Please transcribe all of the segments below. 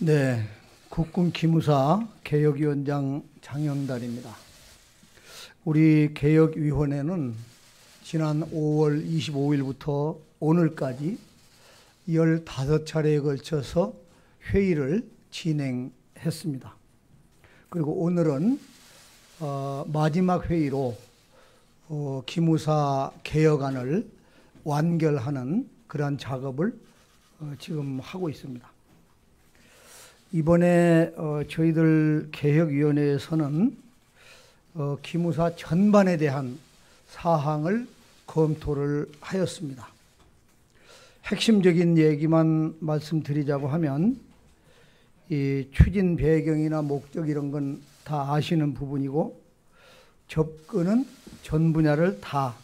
네, 국군 기무사 개혁위원장 장영달입니다. 우리 개혁위원회는 지난 5월 25일부터 오늘까지 15차례에 걸쳐서 회의를 진행했습니다. 그리고 오늘은 마지막 회의로 기무사 개혁안을 완결하는 그러한 작업을 지금 하고 있습니다. 이번에 저희들 개혁위원회에서는 기무사 전반에 대한 사항을 검토를 하였습니다. 핵심적인 얘기만 말씀드리자고 하면 이 추진 배경이나 목적 이런 건 다 아시는 부분이고, 접근은 전 분야를 다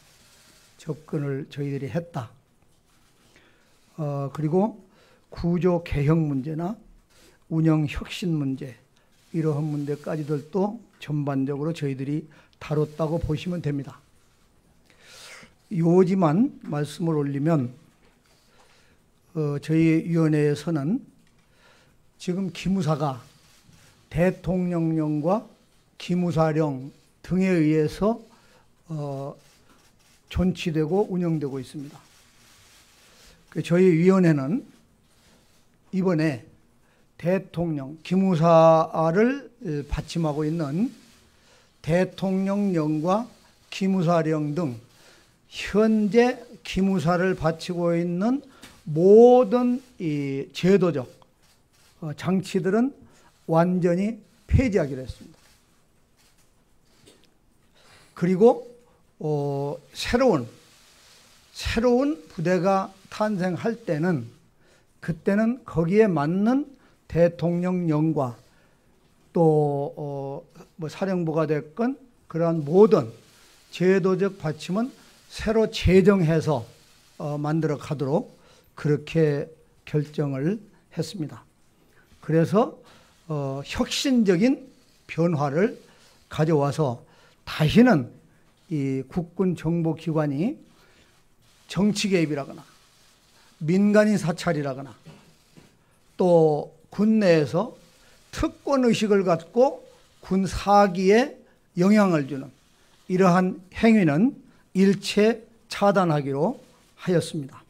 접근을 저희들이 했다. 그리고 구조 개혁 문제나 운영 혁신 문제, 이러한 문제까지들도 전반적으로 저희들이 다뤘다고 보시면 됩니다. 요지만 말씀을 올리면 저희 위원회에서는 지금 기무사가 대통령령과 기무사령 등에 의해서 존치되고 운영되고 있습니다. 저희 위원회는 이번에 대통령, 기무사를 받침하고 있는 대통령령과 기무사령 등 현재 기무사를 바치고 있는 모든 이 제도적 장치들은 완전히 폐지하기로 했습니다. 그리고 새로운 부대가 탄생할 때는 그때는 거기에 맞는 대통령령과 또 뭐 사령부가 됐건 그러한 모든 제도적 받침은 새로 제정해서 만들어 가도록 그렇게 결정을 했습니다. 그래서 혁신적인 변화를 가져와서 다시는 이 국군 정보기관이 정치 개입이라거나 민간인 사찰이라거나 또 군내에서 특권 의식을 갖고 군 사기에 영향을 주는 이러한 행위는 일체 차단하기로 하였습니다.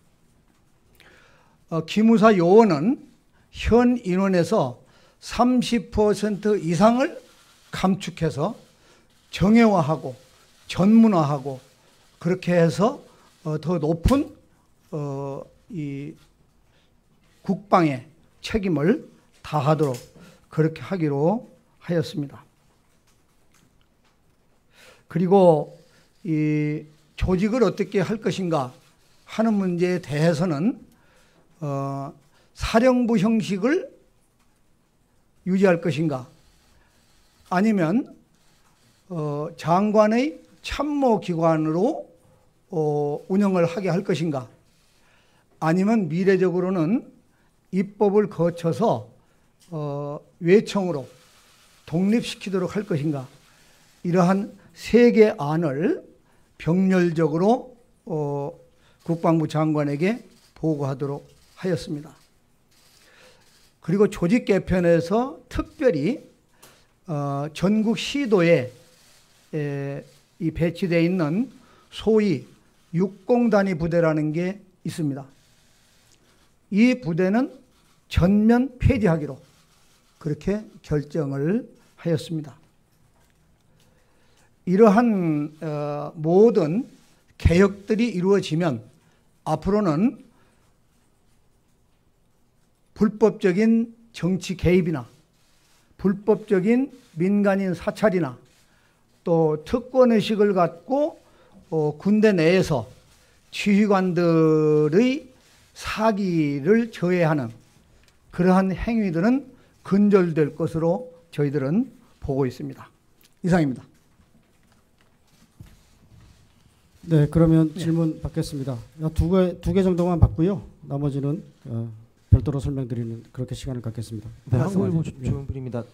기무사 요원은 현 인원에서 30% 이상을 감축해서 정예화하고 전문화하고 그렇게 해서 더 높은 이 국방의 책임을 다하도록 그렇게 하기로 하였습니다. 그리고 이 조직을 어떻게 할 것인가 하는 문제에 대해서는 사령부 형식을 유지할 것인가, 아니면 장관의 참모기관으로 운영을 하게 할 것인가, 아니면 미래적으로는 입법을 거쳐서 외청으로 독립시키도록 할 것인가, 이러한 세 개 안을 병렬적으로 국방부 장관에게 보고하도록 하였습니다. 그리고 조직 개편에서 특별히 전국 시도에 이 배치되어 있는 소위 육공단위 부대라는 게 있습니다. 이 부대는 전면 폐지하기로 그렇게 결정을 하였습니다. 이러한 모든 개혁들이 이루어지면 앞으로는 불법적인 정치 개입이나 불법적인 민간인 사찰이나 또 특권의식을 갖고 군대 내에서 지휘관들의 사기를 저해하는 그러한 행위들은 근절될 것으로 저희들은 보고 있습니다. 이상입니다. 네, 그러면 질문 받겠습니다. 두 개 정도만 받고요. 나머지는 별도로 설명드리는 그렇게 시간을 갖겠습니다. 네, 한국일보 조영필입니다.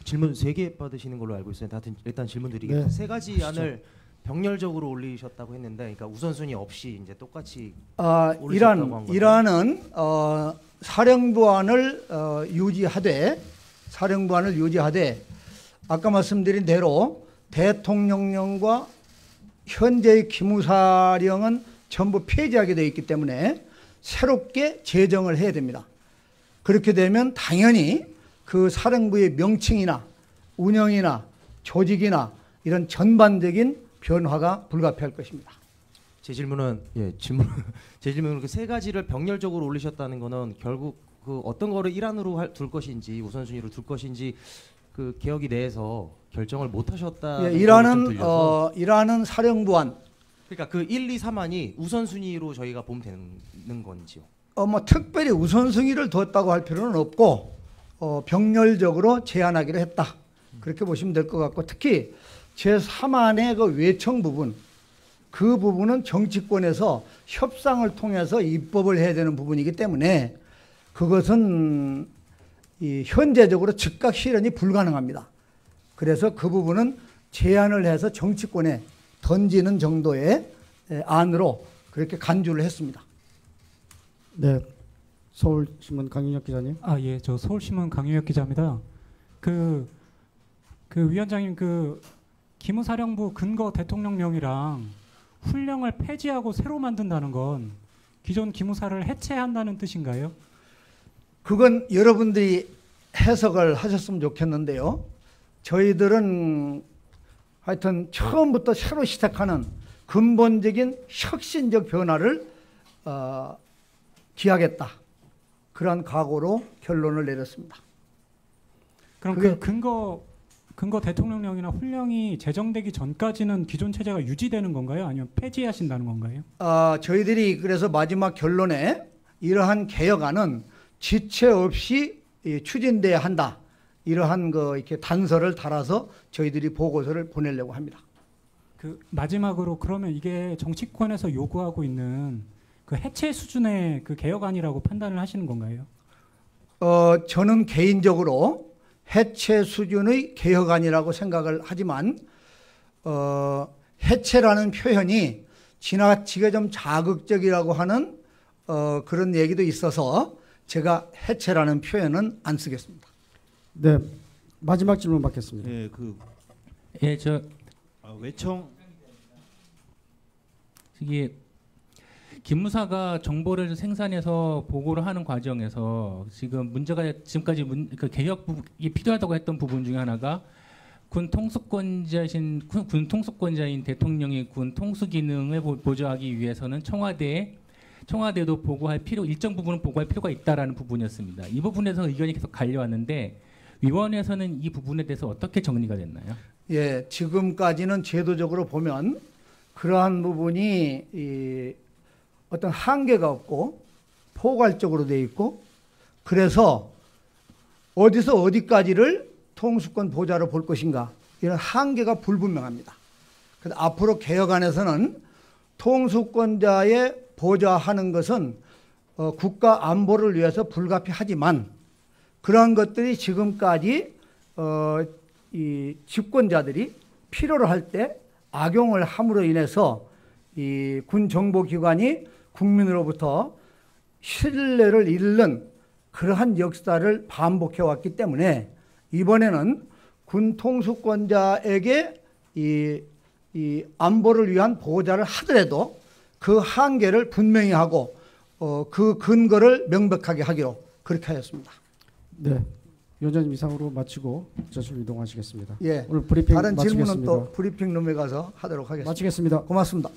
질문 3개 받으시는 걸로 알고 있어요. 일단 질문 드리겠습니다. 네, 세 가지 하시죠. 안을 병렬적으로 올리셨다고 했는데, 그러니까 우선순위 없이 이제 똑같이 올리셨다고 한 건가요? 이란은 사령부안을 유지하되 아까 말씀드린 대로 대통령령과 현재의 기무사령은 전부 폐지하게 되어 있기 때문에 새롭게 제정을 해야 됩니다. 그렇게 되면 당연히 그 사령부의 명칭이나 운영이나 조직이나 이런 전반적인 변화가 불가피할 것입니다. 제 질문은 그 세 가지를 병렬적으로 올리셨다는 거는 결국 그 어떤 거를 일환으로 둘 것인지 우선순위로 둘 것인지 그 개혁위 내에서 결정을 못 하셨다. 예, 일하는 사령부안. 그러니까 그 1, 2, 3안이 우선순위로 저희가 보면 되는 건지요. 뭐 특별히 우선순위를 뒀다고 할 필요는 없고 병렬적으로 제안하기로 했다. 그렇게 보시면 될 것 같고, 특히 제3안의 그 외청 부분, 그 부분은 정치권에서 협상을 통해서 입법을 해야 되는 부분이기 때문에 그것은 현재적으로 즉각 실현이 불가능합니다. 그래서 그 부분은 제안을 해서 정치권에 던지는 정도의 안으로 그렇게 간주를 했습니다. 네, 서울신문 강윤혁 기자님. 예, 저 서울신문 강윤혁 기자입니다. 그 위원장님, 그 기무사령부 근거 대통령령이랑 훈령을 폐지하고 새로 만든다는 건 기존 기무사를 해체한다는 뜻인가요? 그건 여러분들이 해석을 하셨으면 좋겠는데요. 저희들은 하여튼 처음부터 새로 시작하는 근본적인 혁신적 변화를 기하겠다. 그런 각오로 결론을 내렸습니다. 그럼 그 근거 대통령령이나 훈령이 제정되기 전까지는 기존 체제가 유지되는 건가요? 아니면 폐지하신다는 건가요? 저희들이 그래서 마지막 결론에 이러한 개혁안은 지체 없이 추진돼야 한다. 이러한 이렇게 단서를 달아서 저희들이 보고서를 보내려고 합니다. 그 마지막으로 그러면 이게 정치권에서 요구하고 있는 그 해체 수준의 그 개혁안이라고 판단을 하시는 건가요? 저는 개인적으로 해체 수준의 개혁안이라고 생각을 하지만 해체라는 표현이 지나치게 좀 자극적이라고 하는 그런 얘기도 있어서 제가 해체라는 표현은 안 쓰겠습니다. 네, 마지막 질문 받겠습니다. 네, 외청 이게 기무사가 정보를 생산해서 보고를 하는 과정에서 지금 문제가 지금까지 그 개혁이 필요하다고 했던 부분 중에 하나가 군 통수권자인 대통령이 군 통수 기능을 보조하기 위해서는 청와대도 보고할 일정 부분은 보고할 필요가 있다라는 부분이었습니다. 이 부분에서 의견이 계속 갈려왔는데 위원회에서는 이 부분에 대해서 어떻게 정리가 됐나요? 예, 지금까지는 제도적으로 보면 그러한 부분이 어떤 한계가 없고 포괄적으로 되어 있고, 그래서 어디서 어디까지를 통수권 보좌로 볼 것인가 이런 한계가 불분명합니다. 그래서 앞으로 개혁안에서는 통수권자의 보좌하는 것은 국가 안보를 위해서 불가피하지만 그러한 것들이 지금까지 이 집권자들이 필요로 할 때 악용을 함으로 인해서 이 군 정보기관이 국민으로부터 신뢰를 잃는 그러한 역사를 반복해 왔기 때문에 이번에는 군 통수권자에게 이 안보를 위한 보호자를 하더라도 그 한계를 분명히 하고 그 근거를 명백하게 하기로 그렇게 하였습니다. 네, 위원장님 이상으로 마치고 저실 이동하시겠습니다. 예, 오늘 브리핑 다른 마치겠습니다. 질문은 또 브리핑룸에 가서 하도록 하겠습니다. 마치겠습니다. 고맙습니다.